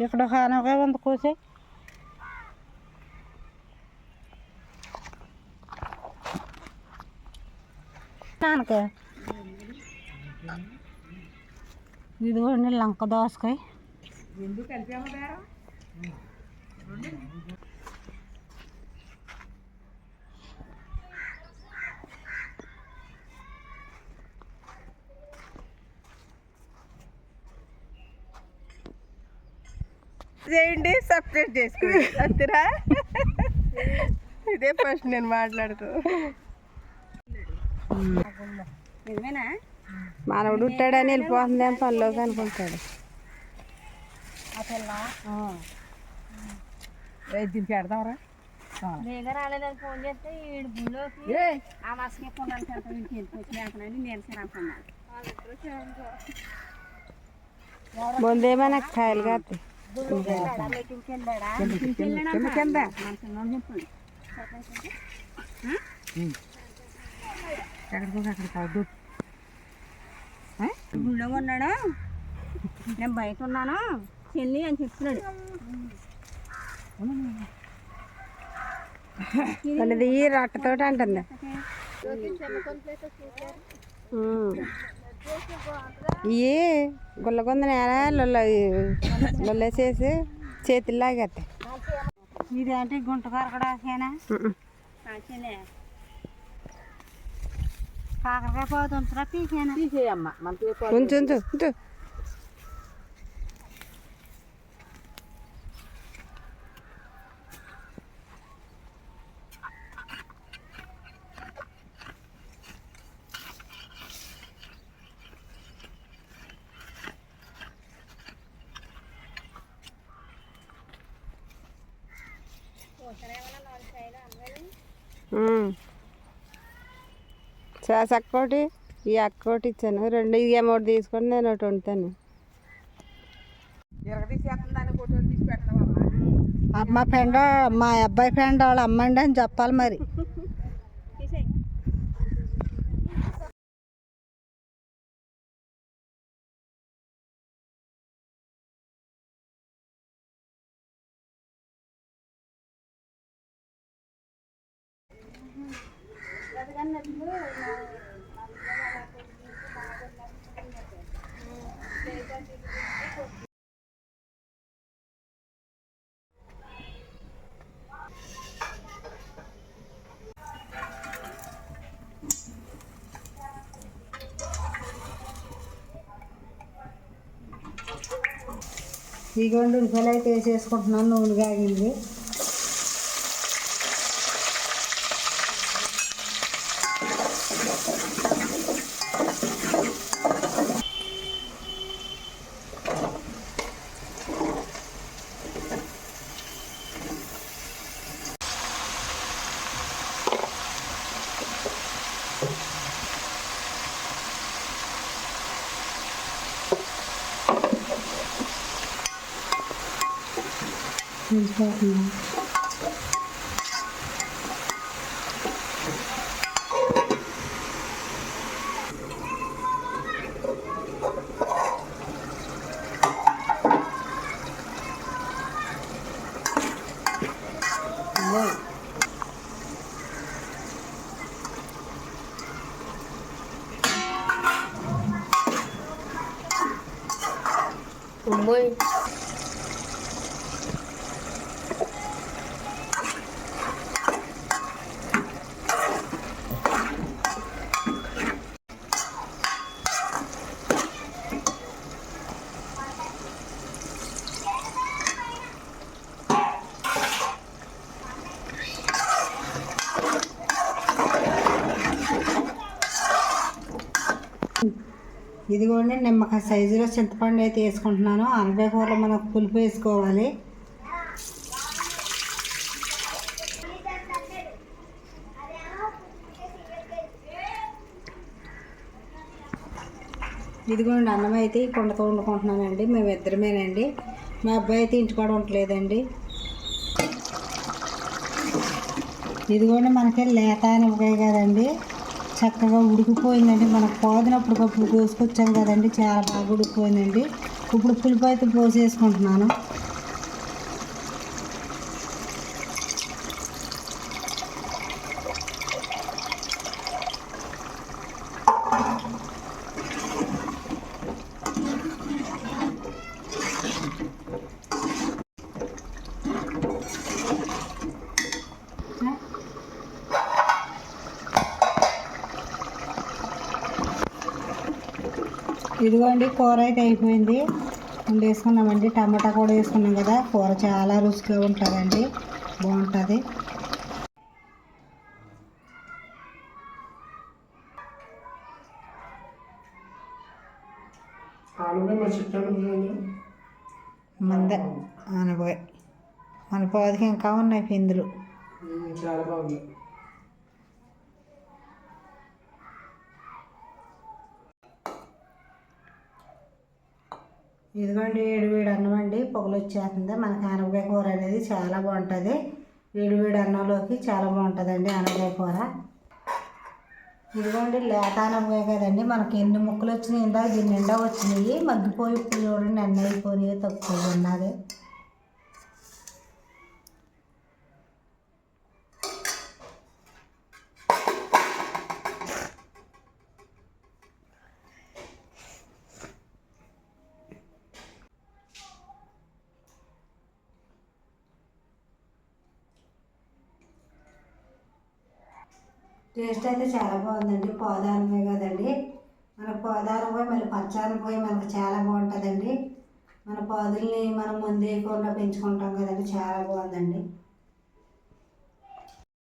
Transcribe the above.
ఇక్కడ ఒక ఆనగా ఉంది కోసే ఆనకాయ ఇదిగోండి లంక దోసకాయ ఎందుకు కలిపాము చేయండి సబ్స్క్రైబ్ చేసుకోండి అంతేరా ఇదే ఫస్ట్ నేను మాట్లాడుతూ మనవడు ఉంటాడని వెళ్ళిపోతుంది అని పనిలోకి అనుకుంటాడు దీనికి పెడదాంరా రాలేదని ఫోన్ చేస్తే ఈ గుళ్ళోకి ఆ మాసం ఎక్కువ నేను అనుకున్నాను ముందేమన్నా కాయలు కాదు గుళ్ళో ఉన్నాడు నేను బయట ఉన్నాను చెల్లి అని చెప్తున్నాడు వాళ్ళది ఈ రొట్టెతో అంటుంది ఇవి గుల్లగొంద నేల లొల్లేసేసి చేతులు లాగేస్తాయి ఇదేంటి గుంటకారు కూడా కాకరకాయ పోతుంటారా పీసేనా తీసేయమ్మా ఉంచు ఉంచు ఉంచు అక్కోటి ఈ అక్కోటి ఇచ్చాను రెండు ఈ అమౌంట్ తీసుకొని నేను ఒకటి వండుతాను మా ఫ్రెండ్ మా అబ్బాయి ఫ్రెండ్ వాళ్ళు అమ్మండి అని చెప్పాలి మరి ఇదిగోండి ఉల్లిపాయలు అయితే వేసేసుకుంటున్నాను నూనె కాగింది ఇదిగోండి నిమ్మకాయ సైజులో చింతపండు అయితే వేసుకుంటున్నాను అనపకాయ కూరలో మనకు పులుపు వేసుకోవాలి ఇదిగోండి అన్నం అయితే కుండతో వండుకుంటున్నానండి మేము ఇద్దరమేనండి మా అబ్బాయి అయితే ఇంటికాడ ఉండలేదండి ఇదిగోండి మనకి లేత అనపకాయ కదండి చక్కగా ఉడికిపోయిందండి మనకు పోదినప్పటికప్పుడు కోసుకొచ్చాం కదండి చాలా బాగా ఉడికిపోయిందండి ఇప్పుడు పులుపు అయితే పోసేసుకుంటున్నాను ఇదిగోండి కూర అయితే అయిపోయింది. వేసుకున్నామండి. టమాటా కూడా వేసుకున్నాం కదా. కూర చాలా రుచిగా ఉంటుందండి, బాగుంటుంది. మందే అనబోయ్ మన పోదికి ఇంకా ఉన్నాయి పిందులు. చాలా బాగుంది. ఇదిగోండి వేడి అన్నం అండి. పొగలు వచ్చేస్తుంది. మనకి ఆనపకాయ కూర అనేది చాలా బాగుంటుంది. వేడి అన్నంలోకి చాలా బాగుంటుందండి ఆనపకాయ కూర. ఇదిగోండి లేత ఆనపకాయ కదండి. మనకి ఎన్ని ముక్కలు వచ్చినాయి, ఇందాక దీని నిండా వచ్చినాయి. మగ్గిపోయి ఇప్పుడు చూడండి అన్నీ అయిపోయి తక్కువ ఉన్నది. టేస్ట్ అయితే చాలా బాగుందండి. పోదానమే కదండి. మన పోదానమే మళ్ళీ పచ్చానపోయి మనకు చాలా బాగుంటుందండి. మన పాదుల్ని మనం ముందు వేయకుండా పెంచుకుంటాం కదండి. చాలా బాగుందండి.